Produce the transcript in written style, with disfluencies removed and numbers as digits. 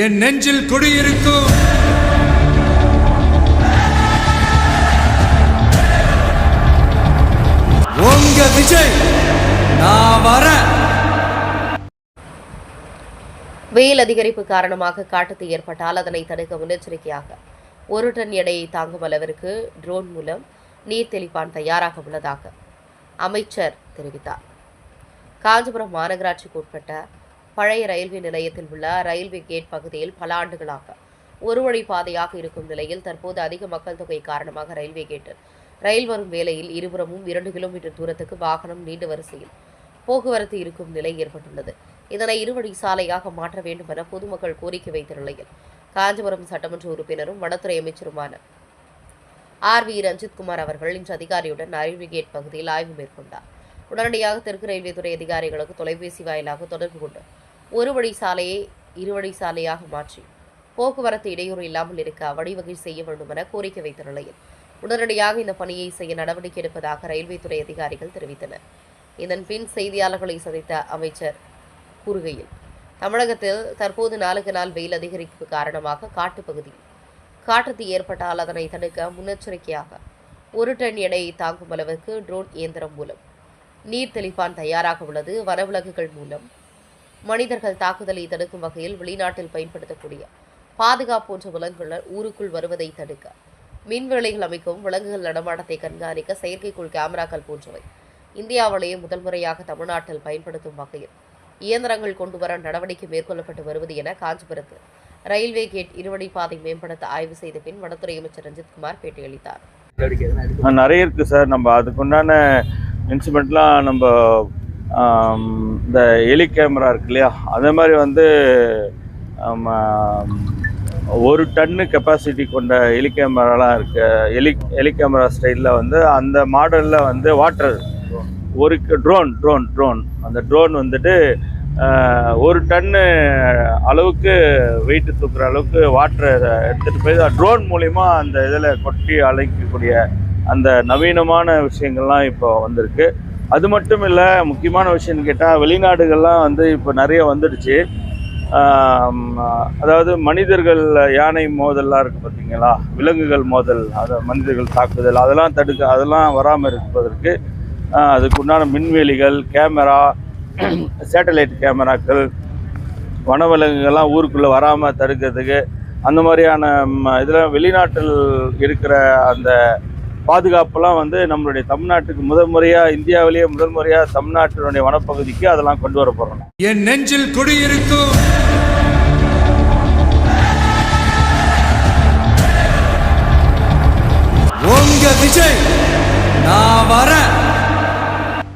என் நெஞ்சில் குடியிருக்கும் உங்க விஜய் நான் வர. வெயில் அதிகரிப்பு காரணமாக காட்டுத்தீ ஏற்பட்டால் அதனை தடுக்க முன்னெச்சரிக்கையாக 1 டன் எடையை தாங்கும் அளவிற்கு ட்ரோன் மூலம் நீர் தெளிப்பான் தயாராக உள்ளதாக அமைச்சர் தெரிவித்தார். காஞ்சிபுரம் மாநகராட்சிக்கு உட்பட்ட பழைய ரயில்வே நிலையத்தில் உள்ள ரயில்வே கேட் பகுதியில் பல ஆண்டுகளாக ஒரு வழி பாதையாக இருக்கும் நிலையில் தற்போது அதிக மக்கள் தொகை காரணமாக ரயில்வே கேட்டில் ரயில் வரும் வேளையில் இருபுறமும் 2 கிலோமீட்டர் தூரத்துக்கு வாகனம் நீண்ட வரிசையில் போக்குவரத்து இருக்கும் நிலை ஏற்பட்டுள்ளது. இதனை இருவழி சாலையாக மாற்ற வேண்டும் என பொதுமக்கள் கோரிக்கை வைத்த நிலையில் காஞ்சிபுரம் சட்டமன்ற உறுப்பினரும் வனத்துறை அமைச்சருமான RV ரஞ்சித்குமார் அவர்கள் இன்று அதிகாரியுடன் ரயில்வே கேட் பகுதியில் ஆய்வு மேற்கொண்டார். உடனடியாக தெற்கு ரயில்வே துறை அதிகாரிகளுக்கு தொலைபேசி வாயிலாக தொடர்பு கொண்டு ஒரு வழி சாலையை இருவழி சாலையாக மாற்றி போக்குவரத்து இடையூறு இல்லாமல் இருக்க வழிவகை செய்ய வேண்டும் என கோரிக்கை வைத்த நிலையில் உடனடியாக இந்த பணியை செய்ய நடவடிக்கை எடுப்பதாக ரயில்வே துறை அதிகாரிகள் தெரிவித்தனர். இதன் பின் செய்தியாளர்களை சந்தித்த அமைச்சர் கூறுகையில், தமிழகத்தில் தற்போது நாளுக்கு நாள் வெயில் அதிகரிப்பு காரணமாக காட்டுப்பகுதியில் காட்டுத்தீ ஏற்பட்டால் அதனை தடுக்க முன்னெச்சரிக்கையாக 1 டன் எடையை தாங்கும் அளவுக்கு ட்ரோன் இயந்திரம் மூலம் நீர் தெளிப்பான் தயாராக உள்ளது. வனவிலங்குகள் மூலம் மனிதர்கள் தாக்குதலை தடுக்கும் வகையில் வெளிநாட்டில் பயன்படுத்தக்கூடிய பாதுகாப்பு போன்ற விலங்குகள் ஊருக்குள் வருவதை தடுக்க மின்வேலைகள் அமைக்கவும் விலங்குகள் நடமாட்டத்தை கண்காணிக்க செயற்கைக்கோள் கேமராக்கள் போன்றவை இந்தியாவிலேயே முதல் முறையாக தமிழ்நாட்டில் பயன்படுத்தும் வகையில் இயந்திரங்கள் கொண்டுவர நடவடிக்கை மேற்கொள்ளப்பட்டு வருவது என காஞ்சிபுரத்து ரயில்வே கேட் இருவழிப்பாதை மேம்படுத்த ஆய்வு செய்த பின் வனத்துறை அமைச்சர் ரஞ்சித்குமார் பேட்டியளித்தார். நிறைய இருக்கு சார். நம்ம அதுக்குண்டான இன்ஸ்ட்ருமெண்ட்லாம் நம்ம இந்த எலி கேமரா இருக்கு இல்லையா, அதே மாதிரி வந்து 1 டன்னு கெப்பாசிட்டி கொண்ட எலி கேமராலாம் இருக்குது. எலி கேமரா ஸ்டைலில் வந்து அந்த மாடலில் வந்து வாட்டர் ஒரு ட்ரோன் அந்த ட்ரோன் வந்துட்டு 1 டன்னு அளவுக்கு வெயிட்டு தூக்குற அளவுக்கு வாட்டரை எடுத்துகிட்டு போய் ட்ரோன் மூலிமா அந்த இதில் கொட்டி அழைக்கக்கூடிய அந்த நவீனமான விஷயங்கள்லாம் இப்போ வந்திருக்கு. அது மட்டும் இல்லை, முக்கியமான விஷயம்னு கேட்டால் வெளிநாடுகள்லாம் வந்து இப்போ நிறைய வந்துடுச்சு. அதாவது மனிதர்கள் யானை மோதல்லாம் இருக்குது பார்த்தீங்களா, விலங்குகள் மோதல், அதை மனிதர்கள் தாக்குதல், அதெல்லாம் வராமல் இருப்பதற்கு அதுக்குண்டான மின்வேலிகள், கேமரா, சேட்டலைட் கேமராக்கள், வனவிலங்குகள்லாம் ஊருக்குள்ளே வராமல் தடுக்கிறதுக்கு அந்த மாதிரியான இதெல்லாம் வெளிநாட்டில் இருக்கிற அந்த பாதுகாப்பெல்லாம் வந்து நம்மளுடைய தமிழ்நாட்டுக்கு இந்தியாவிலேயே முதல் முறையாக தமிழ்நாட்டினுடைய வனப்பகுதிக்கு அதெல்லாம் கொண்டு வர போகிறோம். என் நெஞ்சில் குடியிருக்கும் உங்க விஜய் நான் வர.